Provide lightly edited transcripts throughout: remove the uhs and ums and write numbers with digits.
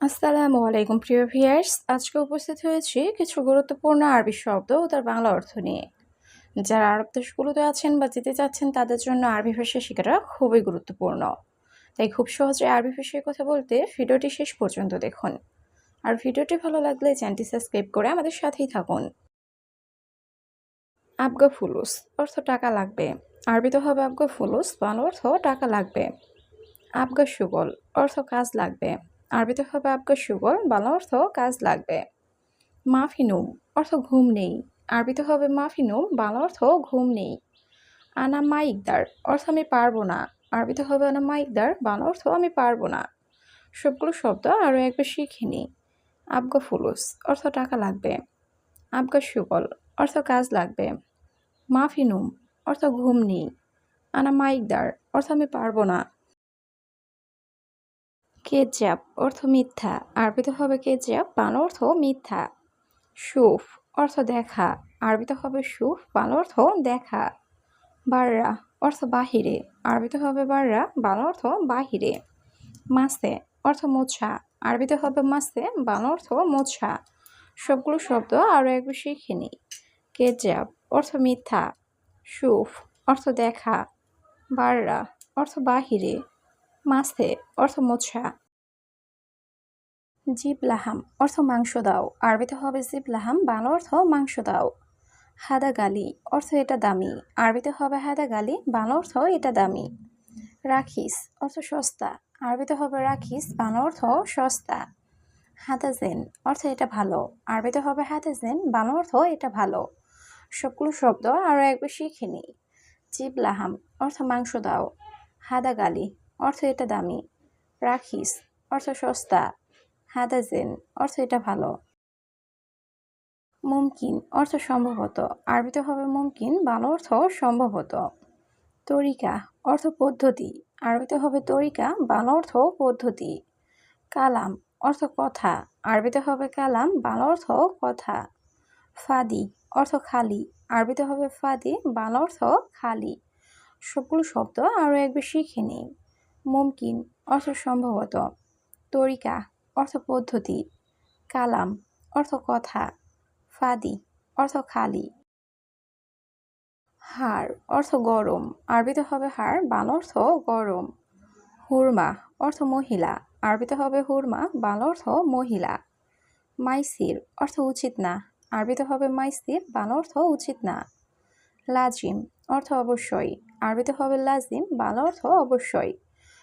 আসসালামু আলাইকুম প্রিয় ভিউয়ার্স, আজকে উপস্থিত হয়েছি কিছু গুরুত্বপূর্ণ আরবি শব্দ ও তার বাংলা অর্থ নিয়ে। যারা আরব দেশগুলোতে আছেন বা যেতে চাচ্ছেন তাদের জন্য আরবি ভাষা শেখাটা খুবই গুরুত্বপূর্ণ। তাই খুব সহজে আরবি ভাষায় কথা বলতে ভিডিওটি শেষ পর্যন্ত দেখুন। আর ভিডিওটি ভালো লাগলে চ্যানেলটি সাবস্ক্রাইব করে আমাদের সাথেই থাকুন। আবগা ফুলুস অর্থ টাকা লাগবে। আরবিতে হবে আবগা ফুলুস, বাংলা অর্থ টাকা লাগবে। আবগা সুগল অর্থ কাজ লাগবে। আরবিতে হবে আবগা সুগল, বাংলা অর্থ কাজ লাগবে। মাফিনুম অর্থ ঘুম নেই। আরবিতে হবে মাফিনুম, বাংলা অর্থ ঘুম নেই। আনা মাইকদার অর্থ আমি পারবো না। আরবিতে হবে আনা মাইকদার, বাংলা অর্থ আমি পারবো না। সবগুলো শব্দ আরও একবার শিখে নিই। আবগা ফুলুস অর্থ টাকা লাগবে। আবগা সুগল অর্থ কাজ লাগবে। মাফিনুম অর্থ ঘুম নেই। আনা মাইকদার অর্থ আমি পারবো না। কেজাব অর্থ মিথ্যা। আরবিতে হবে কেজাব, বাংলা অর্থ মিথ্যা। সুফ অর্থ দেখা। আরবিতে হবে সুফ, বাংলা অর্থ দেখা। বাররা অর্থ বাহিরে। আরবিতে হবে বাররা, বাংলা অর্থ বাহিরে। মাসে অর্থ মোছা। আরবিতে হবে মাসে, বাংলা অর্থ মোছা। সবগুলো শব্দ আরও একবার শিখে নিই। কেজাব অর্থ মিথ্যা। সুফ অর্থ দেখা। বাররা অর্থ বাহিরে। মাসে অর্থ মোছা। জিব লাহাম অর্থ মাংস দাও। আরবিতে হবে জিব লাহাম, বাংলা অর্থ মাংস দাও। হাদা গালি অর্থ এটা দামি। আরবিতে হবে হাদা গালি, বাংলা অর্থ এটা দামি। রাখিস অর্থ সস্তা। আরবিতে হবে রাখিস, বাংলা অর্থ সস্তা। হাদাজেন অর্থ এটা ভালো। আরবিতে হবে হাদাজেন, বাংলা অর্থ এটা ভালো। সবগুলো শব্দ আরও একবার শিখে নিই। জিব লাহাম অর্থ মাংস দাও। হাদা গালি অর্থ এটা দামি। রাখিস অর্থ সস্তা। হাদাজেন অর্থ এটা ভালো। মুমকিন অর্থ সম্ভবত। আরবিতে হবে মুমকিন, বাংলা অর্থ সম্ভবত। তরিকা অর্থ পদ্ধতি। আরবিতে হবে তরিকা, বাংলা অর্থ পদ্ধতি। কালাম অর্থ কথা। আরবিতে হবে কালাম, বাংলা অর্থ কথা। ফাদি অর্থ খালি। আরবিতে হবে ফাদি, বাংলা অর্থ খালি। সবগুলো শব্দ আরও একবার শিখে নিই। মুমকিন অর্থ সম্ভবত। তরিকা অর্থ পদ্ধতি। কালাম অর্থ কথা। ফাদি অর্থ খালি। হাড় অর্থ গরম। আরবিতে হবে হাড়, বাংলা অর্থ গরম। হুরমা অর্থ মহিলা। আরবিতে হবে হুরমা, বাংলা অর্থ মহিলা। মাইসির অর্থ উচিত না। আরবিতে হবে মাইসির, বাংলা অর্থ উচিত না। লাজিম অর্থ অবশ্যই। আরবিতে হবে লাজিম, বাংলা অর্থ অবশ্যই।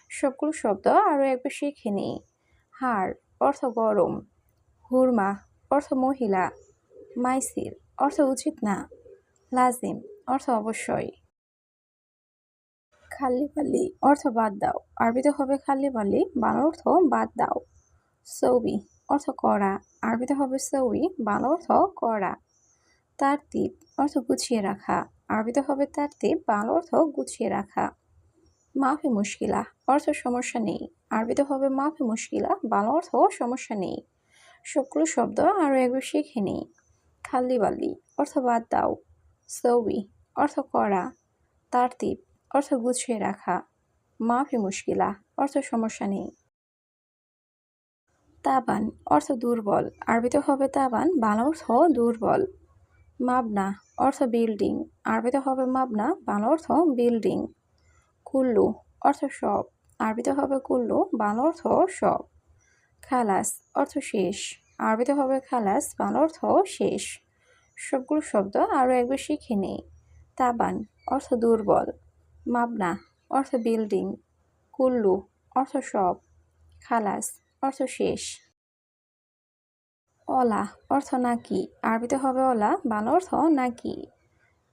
সবগুলো শব্দ আরও একবার শিখে নিই। হাড় অর্থ গরম। হুরমা অর্থ মহিলা। মাইসির অর্থ উচিত না। লাজিম অর্থ অবশ্যই। খাল্লিবাল্লি অর্থ বাদ দাও। আরবিতে হবে খাল্লিবাল্লি, বাংলা অর্থ বাদ দাও। সৌবি অর্থ করা। আরবিতে হবে সৌবি, বাংলা অর্থ করা। তারতিব অর্থ গুছিয়ে রাখা। আরবিতে হবে তারতিব, বাংলা অর্থ গুছিয়ে রাখা। মাফি মুশকিলা অর্থ সমস্যা নেই। আরবিতে হবে মাফি মুশকিলা, বাংলা অর্থ সমস্যা নেই। সবগুলো শব্দ আরও একবার শিখে নিই। খাল্লিবাল্লি অর্থ বাদ দাও। সৌবি অর্থ করা। তারতিব অর্থ গুছিয়ে রাখা। মাফি মুশকিলা অর্থ সমস্যা নেই। তাবান অর্থ দুর্বল। আরবিতে হবে তাবান, বাংলা অর্থ দুর্বল। মাবনা অর্থ বিল্ডিং। আরবিতে হবে মাবনা, বাংলা অর্থ বিল্ডিং। কুল্লু অর্থ সব। আরবিতে হবে কুল্লু, বাংলা অর্থ সব। খালাস অর্থ শেষ। আরবিতে হবে খালাস, বাংলা অর্থ শেষ। সবগুলো শব্দ আরও একবার শিখে নিই। তাবান অর্থ দুর্বল। মাবনা অর্থ বিল্ডিং। কুল্লু অর্থ সব। খালাস অর্থ শেষ। অলা অর্থ নাকি। আরবিতে হবে অলা, বাংলা অর্থ নাকি।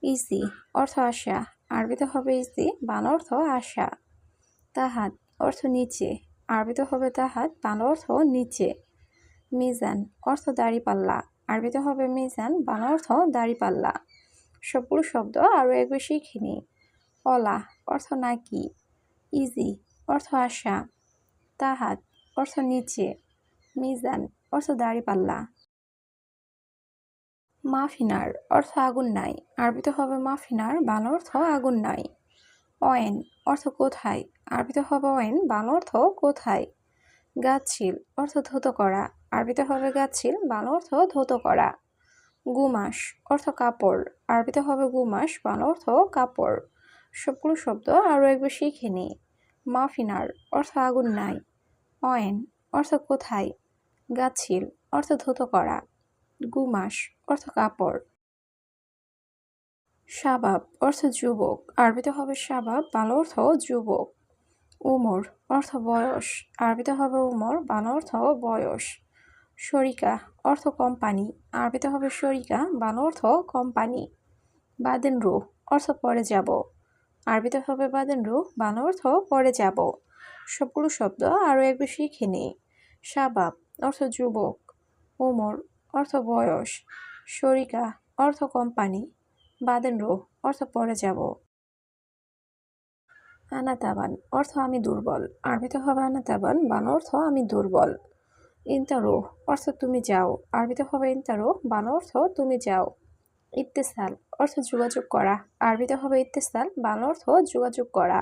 ইজি অর্থ আশা। আরবিতে হবে ইজি, বাংলা অর্থ আশা। তাহাত অর্থ নিচে। আরবিতে হবে তাহাত, বাংলা অর্থ নিচে। মিজান অর্থ দাড়িপাল্লা। আরবিতে হবে মিজান, বাংলা অর্থ দাড়িপাল্লা। সবগুলো শব্দ আরও একবার শিখে নিই। অলা অর্থ নাকি। ইজি অর্থ আশা। তাহাত অর্থ নিচে। মিজান অর্থ দাড়িপাল্লা। মাফিনার অর্থ আগুন নাই। আরবিতে হবে মাফিনার, বাংলা অর্থ আগুন নাই। অয়েন অর্থ কোথায়। আরবিতে হবে অয়েন, বাংলা অর্থ কোথায়। গাচ্ছিল অর্থ ধৌত করা, আরবিতে হবে গাচ্ছিল, বাংলা অর্থ ধৌত করা। গুমাস অর্থ কাপড়, আরবিতে হবে গুমাস, বাংলা অর্থ কাপড়। সবগুলো শব্দ আরও একবার শিখে নিই। মাফিনার অর্থ আগুন নাই। অয়েন অর্থ কোথায়। গাচ্ছিল অর্থ ধৌত করা। গুমাস অর্থ কাপড়। শাবাব অর্থ যুবক, আরবিতে হবে শাবাব, বাংলা অর্থ যুবক। উমর অর্থ বয়স, আরবিতে হবে উমর, বাংলা অর্থ বয়স। শরিকা অর্থ কোম্পানি, আরবিতে হবে শরিকা, বাংলা অর্থ কোম্পানি। বাদেন রুহ অর্থ পরে যাব, আরবিতে হবে বাদেন রুহ, বাংলা অর্থ পরে যাব। সবগুলো শব্দ আরও একবার শিখে নিই। শাবাব অর্থ যুবক, উমর অর্থ বয়স, শরিকা অর্থ কোম্পানি, বাদেন রুহ অর্থ পরে যাব। আনা তাবান অর্থ আমি দুর্বল, আরবিতে হবে আনা তাবান, বাংলা অর্থ আমি দুর্বল। ইন্তারো অর্থ তুমি যাও, আরবিতে হবে ইন্তারো, বাংলা অর্থ তুমি যাও। ইত্তেসাল অর্থ যোগাযোগ করা, আরবিতে হবে ইত্তেসাল, বাংলা অর্থ যোগাযোগ করা।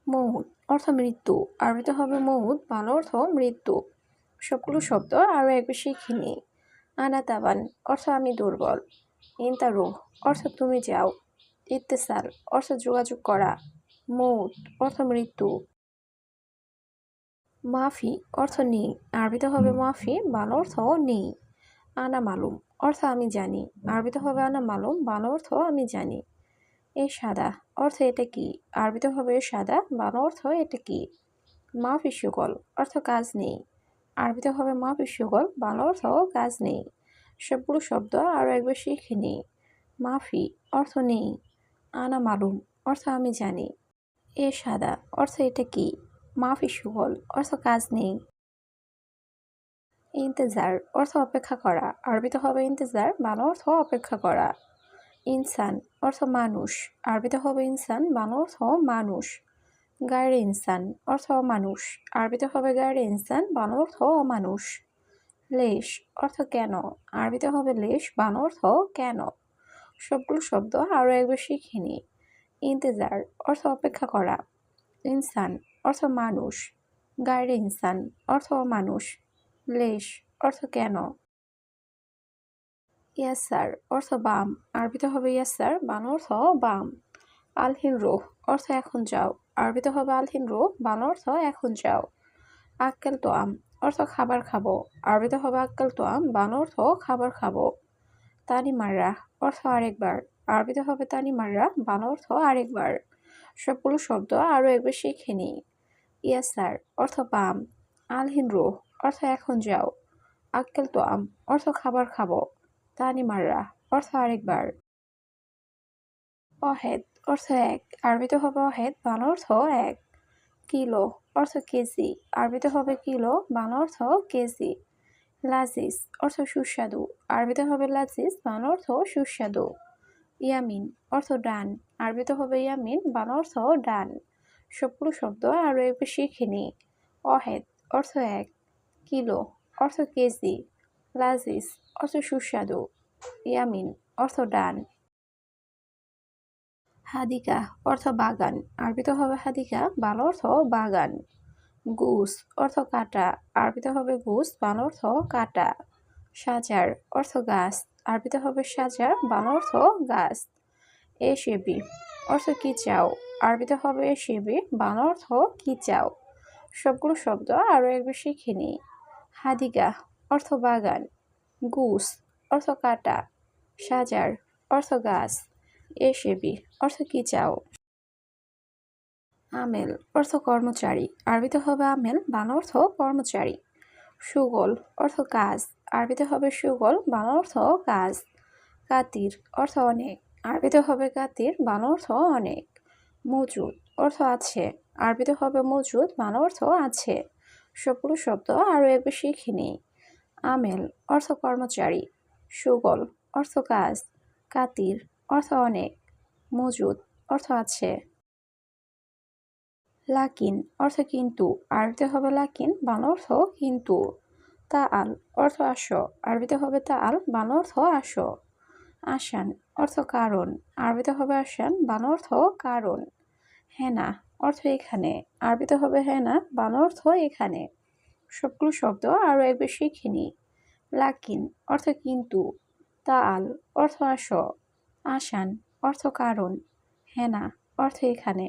মৌত অর্থ মৃত্যু, আরবিতে হবে মৌত, বাংলা অর্থ মৃত্যু। সবগুলো শব্দ আরও একবার শিখে নিই। আনা তাবান অর্থ আমি দুর্বল। ইন্তারো অর্থ তুমি যাও। ইত্তেসাল অর্থ যোগাযোগ করা। মৌত অর্থ মৃত্যু। মাফি অর্থ নেই, আরবিতে হবে মাফি, বাংলা অর্থ নেই। আনা মালুম অর্থ আমি জানি, আরবিতে হবে আনা মালুম, বাংলা অর্থ আমি জানি। এ সাদা অর্থ এটা কি, আরবিতে হবে এ সাদা, বাংলা অর্থ এটা কি। মাফি সুগল অর্থ কাজ নেই, আরবিতে হবে মাফি সুগল, বাংলা অর্থ কাজ নেই। সবগুলো শব্দ আরও একবার শিখে নিই। মাফি অর্থ নেই। আনা মালুম অর্থ আমি জানি। এ সাদা অর্থ এটা কি। মাফি সুগল অর্থ কাজ নেই। ইন্তেজার অর্থ অপেক্ষা করা, আরবিতে হবে ইন্তেজার, বাংলা অর্থ অপেক্ষা করা। ইনসান অর্থ মানুষ, আরবিতে হবে ইনসান, বাংলা অর্থ মানুষ। গায়রে ইনসান অর্থ অমানুষ, আরবিতে হবে গায়রে ইনসান, বাংলা অর্থ অমানুষ। লেশ অর্থ কেন, আরবিতে হবে লেশ, বাংলা অর্থ কেন। সবগুলো শব্দ আরও একবার শিখে নিই। ইন্তেজার অর্থ অপেক্ষা করা। ইনসান অর্থ মানুষ। গায়রে ইনসান অর্থ অমানুষ। লেশ অর্থ কেন। ইয়াসার অর্থ বাম, আরবিতে হবে ইয়াসার, বাংলা অর্থ বাম। আলহিন রোহ অর্থ এখন যাও, আরবিতে হবে আলহিন রোহ, বাংলা অর্থ এখন যাও। আক্কেল তো আম অর্থ খাবার খাবো, আরবিতে হবে আক্কেল তো আম, বাংলা অর্থ খাবার খাবো। তানি মাররা অর্থ আরেকবার, আরবিতে হবে তানি মাররা, বাংলা অর্থ আরেকবার। সবগুলো শব্দ আরও একবার শিখে নিই। ইয়াসার অর্থ বাম। আলহিন রোহ অর্থ এখন যাও। আক্কেল তো আম অর্থ খাবার খাবো। তানি মাররা অর্থ আরেকবার। অহেদ অর্থ এক, আরবিতে হবে অহেদ, বাংলা অর্থ এক। কিলো অর্থ কেজি, আরবিতে হবে কিলো, বাংলা অর্থ কেজি। লাজিজ অর্থ সুস্বাদু, আরবিতে হবে লাজিজ, বাংলা অর্থ সুস্বাদু। ইয়ামিন অর্থ ডান, আরবিতে হবে ইয়ামিন, বাংলা অর্থ ডান। সবগুলো শব্দ আরও একবার শিখে নিই। অহেদ অর্থ এক। কিলো অর্থ কেজি। লাজিজ অর্থ সুস্বাদু। ইয়ামিন অর্থ ডান। হাদিকা অর্থ বাগান, আরবিতে হবে হাদিকা, বাংলা অর্থ বাগান। গুস অর্থ কাটা, আরবিতে হবে গুস, বাংলা অর্থ কাটা। সাজার অর্থ গাছ, আরবিতে হবে সাজার, বাংলা অর্থ গাছ। এ সেবি অর্থ কি চাও, আরবিতে হবে এ সেবি, বাংলা অর্থ কি চাও। সবগুলো শব্দ আরও একবার শিখে নিই। হাদিকা অর্থ বাগান। গুস অর্থ কাটা। সাজার অর্থ গাছ। এ সেবি অর্থ কি চাও। আমেল অর্থ কর্মচারী, আরবিতে হবে আমেল, বাংলা অর্থ কর্মচারী। সুগল অর্থ কাজ, আরবিতে হবে সুগল, বাংলা অর্থ কাজ। কাতির অর্থ অনেক, আরবিতে হবে কাতির, বাংলা অর্থ অনেক। মজুদ অর্থ আছে, আরবিতে হবে মজুদ, বাংলা অর্থ আছে। সবগুলো শব্দ আরও একবার শিখে নিই। আমেল অর্থ কর্মচারী। সুগল অর্থ কাজ। কাতির অর্থ অনেক। মজুদ অর্থ আছে। লাকিন অর্থ কিন্তু, আরবিতে হবে লাকিন, বাংলা অর্থ কিন্তু। তাআল অর্থ আসো, আরবিতে হবে তাআল, বাংলা অর্থ আসো। আসান অর্থ কারণ, আরবিতে হবে আসান, বাংলা অর্থ কারণ। হেনা অর্থ এখানে, আরবিতে হবে হেনা, বাংলা অর্থ এখানে। সবগুলো শব্দ আরও একবার শিখে নিই। লাকিন অর্থ কিন্তু, তাল অর্থ আসো, আসান অর্থ কারণ, হেনা অর্থ এখানে।